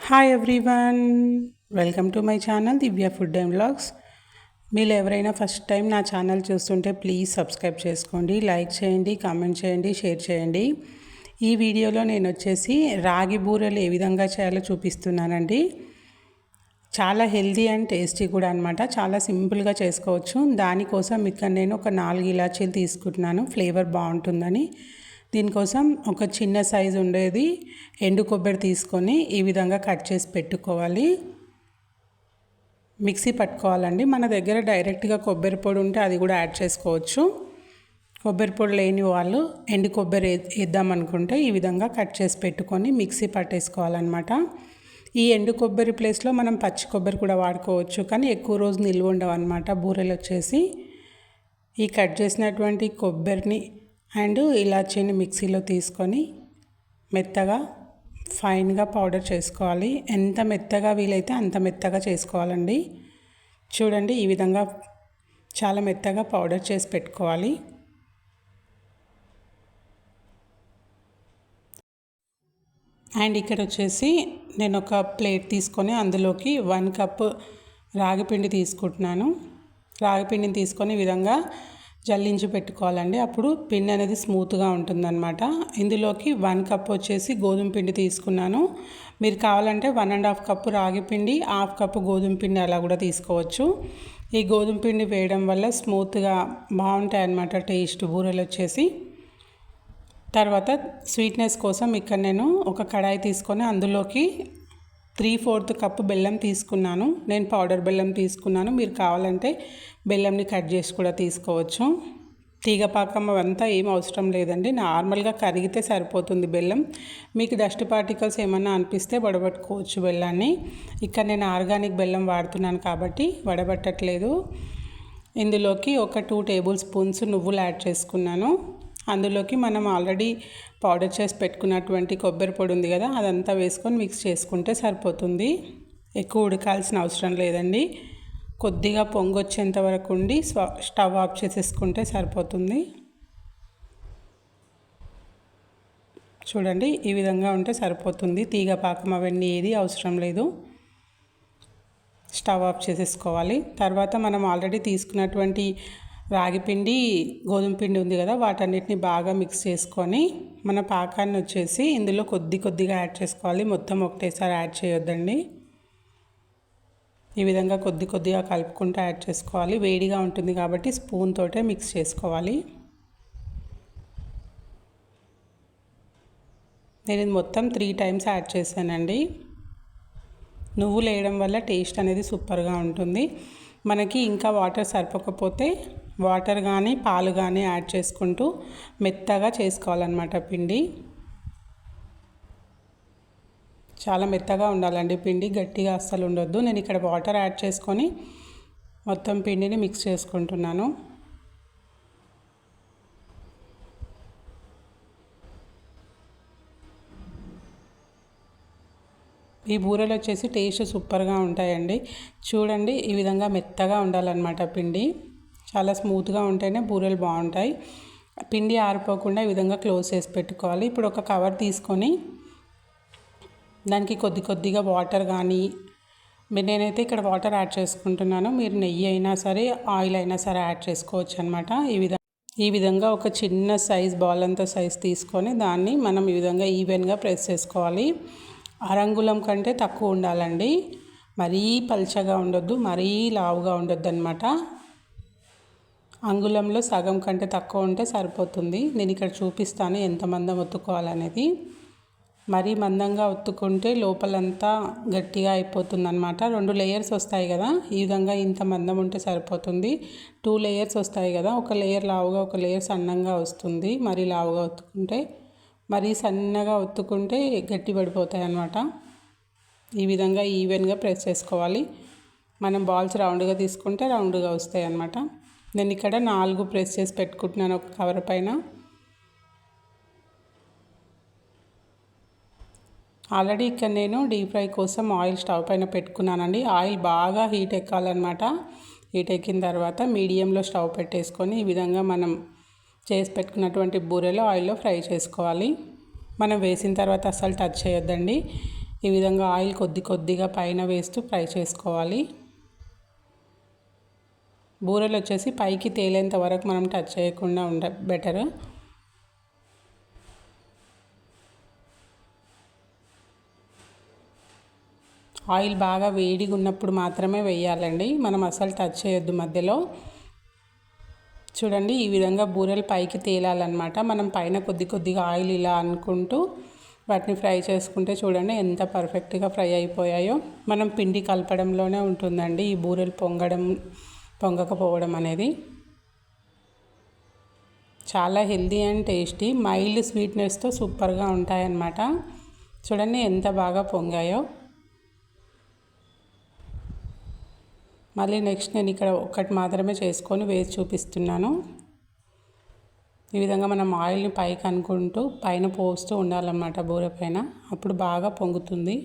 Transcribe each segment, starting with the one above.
Hi everyone, welcome to my channel Divya food and vlogs. మీరు ఎవరైనా first time నా channel చూస్తుంటే please subscribe చేసుకోండి, లైక్ చేయండి, కామెంట్ చేయండి, షేర్ చేయండి. ఈ వీడియోలో నేను వచ్చేసి రాగి బూరెలు ఏ విధంగా చేయాలో చూపిస్తున్నానండి. చాలా హెల్తీ అండ్ టేస్టీ కూడా అనమాట. చాలా సింపుల్గా చేసుకోవచ్చు. దానికోసం ఇక్కడ నేను ఒక 4 ఇలాచీలు తీసుకుంటున్నాను, ఫ్లేవర్ బాగుంటుందని. దీనికోసం ఒక చిన్న సైజు ఉండేది ఎండు కొబ్బరి తీసుకొని ఈ విధంగా కట్ చేసి పెట్టుకోవాలి. మిక్సీ పట్టుకోవాలండి. మన దగ్గర డైరెక్ట్గా కొబ్బరి పొడి ఉంటే అది కూడా యాడ్ చేసుకోవచ్చు. కొబ్బరి పొడి లేని వాళ్ళు ఎండు కొబ్బరి వేద్దామనుకుంటే ఈ విధంగా కట్ చేసి పెట్టుకొని మిక్సీ పట్టేసుకోవాలన్నమాట. ఈ ఎండు కొబ్బరి ప్లేస్లో మనం పచ్చి కొబ్బరి కూడా వాడుకోవచ్చు, కానీ ఎక్కువ రోజు నిల్వ ఉండవు అన్నమాట బూరెలు వచ్చేసి. ఈ కట్ చేసినటువంటి కొబ్బరిని అండ్ ఇలాచీని మిక్సీలో తీసుకొని మెత్తగా ఫైన్గా పౌడర్ చేసుకోవాలి. ఎంత మెత్తగా వీలైతే అంత మెత్తగా చేసుకోవాలండి. చూడండి, ఈ విధంగా చాలా మెత్తగా పౌడర్ చేసి పెట్టుకోవాలి. అండ్ ఇక్కడ వచ్చేసి నేను ఒక ప్లేట్ తీసుకొని అందులోకి 1 కప్ రాగిపిండి తీసుకుంటున్నాను. రాగిపిండిని తీసుకొని ఈ విధంగా జల్లించి పెట్టుకోవాలండి. అప్పుడు పిండి అనేది స్మూత్గా ఉంటుందన్నమాట. ఇందులోకి 1 కప్ వచ్చేసి గోధుమ పిండి తీసుకున్నాను. మీరు కావాలంటే 1.5 కప్పు రాగి పిండి, 1/2 కప్పు గోధుమ పిండి అలా కూడా తీసుకోవచ్చు. ఈ గోధుమ పిండి వేయడం వల్ల స్మూత్గా బాగుంటాయి అన్నమాట టేస్ట్ బూరెలు వచ్చేసి. తర్వాత స్వీట్నెస్ కోసం ఇక్కడ నేను ఒక కడాయి తీసుకొని అందులోకి 3/4 కప్పు బెల్లం తీసుకున్నాను. నేను పౌడర్ బెల్లం తీసుకున్నాను. మీరు కావాలంటే బెల్లంని కట్ చేసి కూడా తీసుకోవచ్చు. తీగపాకం అవంతా ఏం అవసరం లేదండి, నార్మల్గా కరిగితే సరిపోతుంది బెల్లం. మీకు డస్ట్ పార్టికల్స్ ఏమన్నా అనిపిస్తే వడబట్టుకోవచ్చు బెల్లాన్ని. ఇక్కడ నేను ఆర్గానిక్ బెల్లం వాడుతున్నాను కాబట్టి వడబట్టట్లేదు. ఇందులోకి ఒక 2 టేబుల్ స్పూన్స్ నువ్వులు యాడ్ చేసుకున్నాను. అందులోకి మనం ఆల్రెడీ పౌడర్ చేసి పెట్టుకున్నటువంటి కొబ్బరి పొడి ఉంది కదా, అదంతా వేసుకొని మిక్స్ చేసుకుంటే సరిపోతుంది. ఎక్కువ ఉడకాల్సిన అవసరం లేదండి. కొద్దిగా పొంగు వచ్చేంత వరకు ఉండి స్టవ్ ఆఫ్ చేసేసుకుంటే సరిపోతుంది. చూడండి, ఈ విధంగా ఉంటే సరిపోతుంది. తీగ పాకం అవన్నీ ఏది అవసరం లేదు. స్టవ్ ఆఫ్ చేసేసుకోవాలి. తర్వాత మనం ఆల్రెడీ తీసుకున్నటువంటి రాగిపిండి, గోధుమ పిండి ఉంది కదా, వాటన్నిటిని బాగా మిక్స్ చేసుకొని మన పాకాన్ని వచ్చేసి ఇందులో కొద్దిగా యాడ్ చేసుకోవాలి. మొత్తం ఒకటేసారి యాడ్ చేయొద్దండి. ఈ విధంగా కొద్దిగా కలుపుకుంటూ యాడ్ చేసుకోవాలి. వేడిగా ఉంటుంది కాబట్టి స్పూన్ తోటే మిక్స్ చేసుకోవాలి. నేను ఇది మొత్తం 3 టైమ్స్ యాడ్ చేశానండి. నువ్వులు వేయడం వల్ల టేస్ట్ అనేది సూపర్గా ఉంటుంది. మనకి ఇంకా వాటర్ సరిపోకపోతే వాటర్ కానీ పాలు కానీ యాడ్ చేసుకుంటూ మెత్తగా చేసుకోవాలన్నమాట పిండి. చాలా మెత్తగా ఉండాలండి పిండి, గట్టిగా అస్సలు ఉండొద్దు. నేను ఇక్కడ వాటర్ యాడ్ చేసుకొని మొత్తం పిండిని మిక్స్ చేసుకుంటున్నాను. ఈ బూరెలు వచ్చేసి టేస్ట్ సూపర్గా ఉంటాయండి. చూడండి, ఈ విధంగా మెత్తగా ఉండాలన్నమాట పిండి. చాలా స్మూత్గా ఉంటేనే బూరెలు బాగుంటాయి. పిండి ఆరిపోకుండా ఈ విధంగా క్లోజ్ చేసి పెట్టుకోవాలి. ఇప్పుడు ఒక కవర్ తీసుకొని దానికి కొద్దిగా వాటర్ కానీ, నేనైతే ఇక్కడ వాటర్ యాడ్ చేసుకుంటున్నాను. మీరు నెయ్యి అయినా సరే, ఆయిల్ అయినా సరే యాడ్ చేసుకోవచ్చు అనమాట. ఈ విధంగా ఒక చిన్న సైజ్ బాల్ అంత సైజ్ తీసుకొని దాన్ని మనం ఈ విధంగా ఈవెన్గా ప్రెస్ చేసుకోవాలి. అరంగుళం కంటే తక్కువ ఉండాలండి. మరీ పల్చగా ఉండొద్దు, మరీ లావుగా ఉండొద్దు అనమాట. అంగుళంలో సగం కంటే తక్కువ ఉంటే సరిపోతుంది. నేను ఇక్కడ చూపిస్తాను ఎంత మందం ఒత్తుకోవాలనేది. మరీ మందంగా ఒత్తుకుంటే లోపలంతా గట్టిగా అయిపోతుంది అనమాట. 2 లేయర్స్ వస్తాయి కదా, ఈ విధంగా ఇంత మందం ఉంటే సరిపోతుంది. 2 లేయర్స్ వస్తాయి కదా, ఒక లేయర్ లావుగా ఒక లేయర్ సన్నంగా వస్తుంది. మరీ లావుగా ఒత్తుకుంటే, మరీ సన్నగా ఒత్తుకుంటే గట్టి పడిపోతాయి అన్నమాట. ఈ విధంగా ఈవెన్గా ప్రెస్ చేసుకోవాలి. మనం బాల్స్ రౌండ్గా తీసుకుంటే రౌండ్గా వస్తాయి అన్నమాట. నేను ఇక్కడ 4 ప్రెస్ చేసి పెట్టుకుంటున్నాను ఒక కవర్ పైన. ఆల్రెడీ ఇక్కడ నేను డీప్ ఫ్రై కోసం ఆయిల్ స్టవ్ పైన పెట్టుకున్నానండి. ఆయిల్ బాగా హీట్ ఎక్కాలన్నమాట. హీట్ ఎక్కిన తర్వాత మీడియంలో స్టవ్ పెట్టేసుకొని ఈ విధంగా మనం చేసి పెట్టుకున్నటువంటి బూరెలు ఆయిల్లో ఫ్రై చేసుకోవాలి. మనం వేసిన తర్వాత అస్సలు టచ్ చేయొద్దండి. ఈ విధంగా ఆయిల్ కొద్దిగా పైన వేస్తూ ఫ్రై చేసుకోవాలి. బూరెలు వచ్చేసి పైకి తేలేంత వరకు మనం టచ్ చేయకుండా బెటర్. ఆయిల్ బాగా వేడిగా ఉన్నప్పుడు మాత్రమే వేయాలండి, మనం అసలు టచ్ చేయొద్దు మధ్యలో. చూడండి ఈ విధంగా బూరెలు పైకి తేలాలన్నమాట. మనం పైన కొద్దిగా ఆయిల్ ఇలా అనుకుంటూ వాటిని ఫ్రై చేసుకుంటే చూడండి ఎంత పర్ఫెక్ట్గా ఫ్రై అయిపోయాయో. మనం పిండి కలపడంలోనే ఉంటుందండి ఈ బూరెలు పొంగకపోవడం అనేది. చాలా హెల్దీ అండ్ టేస్టీ, మైల్డ్ స్వీట్నెస్తో సూపర్గా ఉంటాయన్నమాట. చూడండి ఎంత బాగా పొంగాయో. మళ్ళీ నెక్స్ట్ నేను ఇక్కడ ఒకటి మాత్రమే చేసుకొని వేసి చూపిస్తున్నాను. ఈ విధంగా మనం ఆయిల్ని పైకి అనుకుంటూ పైన పోస్తూ ఉండాలన్నమాట బూరె పైన, అప్పుడు బాగా పొంగుతుంది.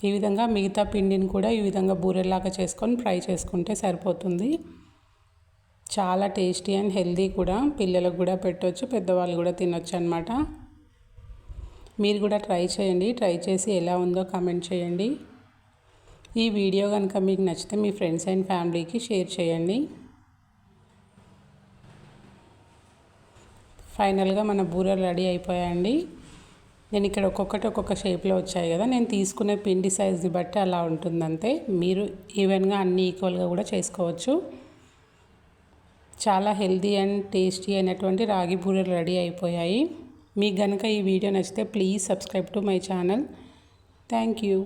ఈ విధంగా మిగతా పిండిని కూడా ఈ విధంగా బూరెలాగా చేసుకొని ఫ్రై చేసుకుంటే సరిపోతుంది. చాలా టేస్టీ అండ్ హెల్దీ కూడా, పిల్లలకు కూడా పెట్టవచ్చు, పెద్దవాళ్ళు కూడా తినొచ్చు అన్నమాట. మీరు కూడా ట్రై చేయండి. ట్రై చేసి ఎలా ఉందో కామెంట్ చేయండి. ఈ వీడియో కనుక మీకు నచ్చితే మీ ఫ్రెండ్స్ అండ్ ఫ్యామిలీకి షేర్ చేయండి. ఫైనల్గా మన బూరెలు రెడీ అయిపోయాయండి. నేను ఇక్కడ ఒక్కొక్క షేప్లో వచ్చాయి కదా, నేను తీసుకునే పిండి సైజుని బట్టి అలా ఉంటుందంతే. మీరు ఈవెన్గా అన్ని ఈక్వల్గా కూడా చేసుకోవచ్చు. చాలా హెల్దీ అండ్ టేస్టీ అయినటువంటి రాగి బూరెలు రెడీ అయిపోయాయి. మీకు కనుక ఈ వీడియో నచ్చితే please subscribe to my channel. Thank you.